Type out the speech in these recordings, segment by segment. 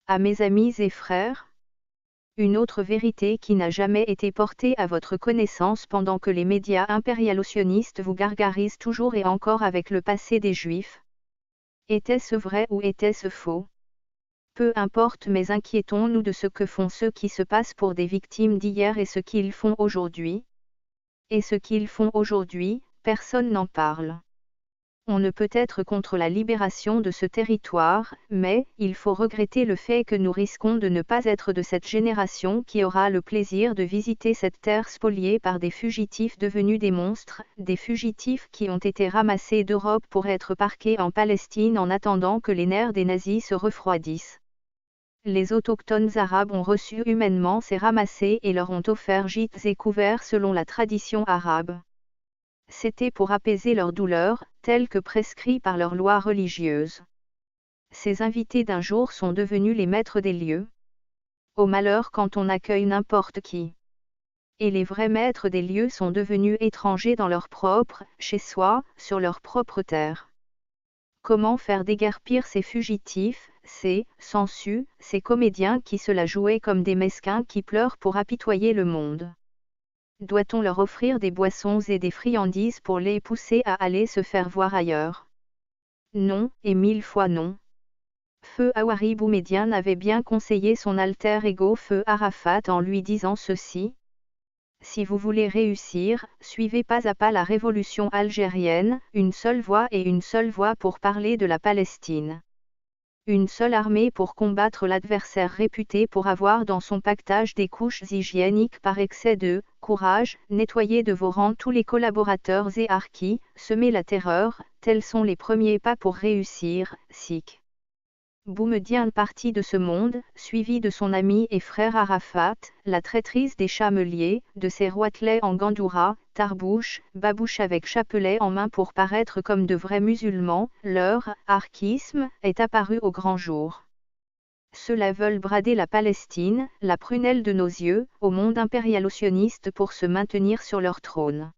À mes amis et frères, une autre vérité qui n'a jamais été portée à votre connaissance pendant que les médias impérialo-sionistes vous gargarisent toujours et encore avec le passé des Juifs. Était-ce vrai ou était-ce faux? Peu importe, mais inquiétons-nous de ce que font ceux qui se passent pour des victimes d'hier et ce qu'ils font aujourd'hui. Et ce qu'ils font aujourd'hui, personne n'en parle. On ne peut être contre la libération de ce territoire, mais il faut regretter le fait que nous risquons de ne pas être de cette génération qui aura le plaisir de visiter cette terre spoliée par des fugitifs devenus des monstres, des fugitifs qui ont été ramassés d'Europe pour être parqués en Palestine en attendant que les nerfs des nazis se refroidissent. Les autochtones arabes ont reçu humainement ces ramassés et leur ont offert gîtes et couverts selon la tradition arabe. C'était pour apaiser leur douleur, telle que prescrit par leurs lois religieuses. Ces invités d'un jour sont devenus les maîtres des lieux. Au malheur quand on accueille n'importe qui. Et les vrais maîtres des lieux sont devenus étrangers dans leur propre, chez soi, sur leur propre terre. Comment faire déguerpir ces fugitifs, ces sensus, ces comédiens qui se la jouaient comme des mesquins qui pleurent pour apitoyer le monde? Doit-on leur offrir des boissons et des friandises pour les pousser à aller se faire voir ailleurs? Non, et 1000 fois non. Feu Houari Boumedienne avait bien conseillé son alter ego Feu Arafat en lui disant ceci. Si vous voulez réussir, suivez pas à pas la révolution algérienne, une seule voix et une seule voix pour parler de la Palestine. Une seule armée pour combattre l'adversaire réputé pour avoir dans son pactage des couches hygiéniques par excès de courage, nettoyez de vos rangs tous les collaborateurs et harkis, semez la terreur, tels sont les premiers pas pour réussir, Sikh. Boumedienne partit de ce monde, suivi de son ami et frère Arafat, la traîtrise des chameliers, de ses roitelets en gandoura, tarbouche, babouche avec chapelet en main pour paraître comme de vrais musulmans, leur harkisme est apparu au grand jour. Ceux-là veulent brader la Palestine, la prunelle de nos yeux, au monde impérialo-sioniste pour se maintenir sur leur trône.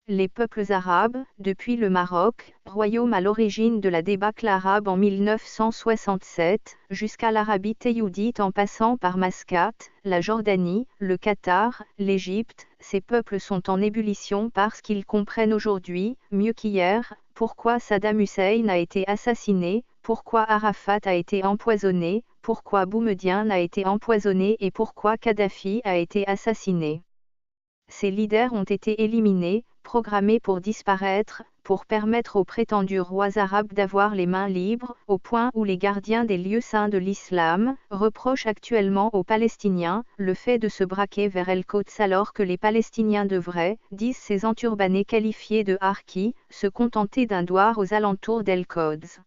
Les peuples arabes, depuis le Maroc, royaume à l'origine de la débâcle arabe en 1967, jusqu'à l'Arabie théoudite en passant par Mascate, la Jordanie, le Qatar, l'Égypte, ces peuples sont en ébullition parce qu'ils comprennent aujourd'hui, mieux qu'hier, pourquoi Saddam Hussein a été assassiné, pourquoi Arafat a été empoisonné, pourquoi Boumedienne a été empoisonné et pourquoi Kadhafi a été assassiné. Ces leaders ont été éliminés, programmés pour disparaître, pour permettre aux prétendus rois arabes d'avoir les mains libres, au point où les gardiens des lieux saints de l'islam reprochent actuellement aux Palestiniens le fait de se braquer vers El-Quds alors que les Palestiniens devraient, disent ces enturbanés qualifiés de harkis, se contenter d'un douar aux alentours d'El-Quds.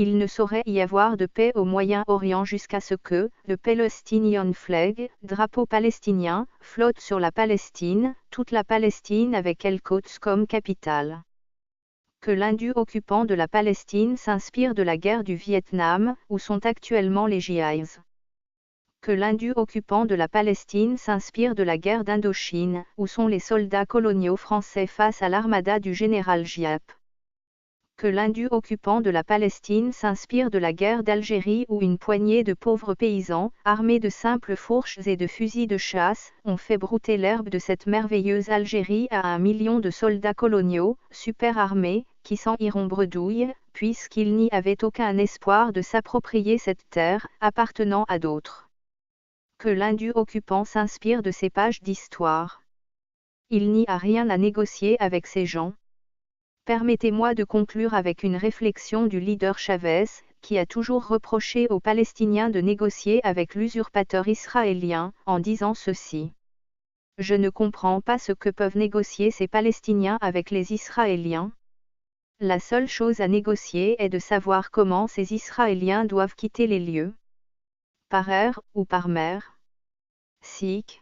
Il ne saurait y avoir de paix au Moyen-Orient jusqu'à ce que, le Palestinian flag, drapeau palestinien, flotte sur la Palestine, toute la Palestine avec El-Quds comme capitale. Que l'Hindu occupant de la Palestine s'inspire de la guerre du Vietnam, où sont actuellement les GIs. Que l'Hindu occupant de la Palestine s'inspire de la guerre d'Indochine, où sont les soldats coloniaux français face à l'armada du général Giap. Que l'Hindu occupant de la Palestine s'inspire de la guerre d'Algérie où une poignée de pauvres paysans, armés de simples fourches et de fusils de chasse, ont fait brouter l'herbe de cette merveilleuse Algérie à 1 million de soldats coloniaux, super armés, qui s'en iront bredouille, puisqu'ils n'y avaient aucun espoir de s'approprier cette terre, appartenant à d'autres. Que l'Hindu occupant s'inspire de ces pages d'histoire. Il n'y a rien à négocier avec ces gens. Permettez-moi de conclure avec une réflexion du leader Chavez, qui a toujours reproché aux Palestiniens de négocier avec l'usurpateur israélien, en disant ceci. Je ne comprends pas ce que peuvent négocier ces Palestiniens avec les Israéliens. La seule chose à négocier est de savoir comment ces Israéliens doivent quitter les lieux. Par air ou par mer. Sikh.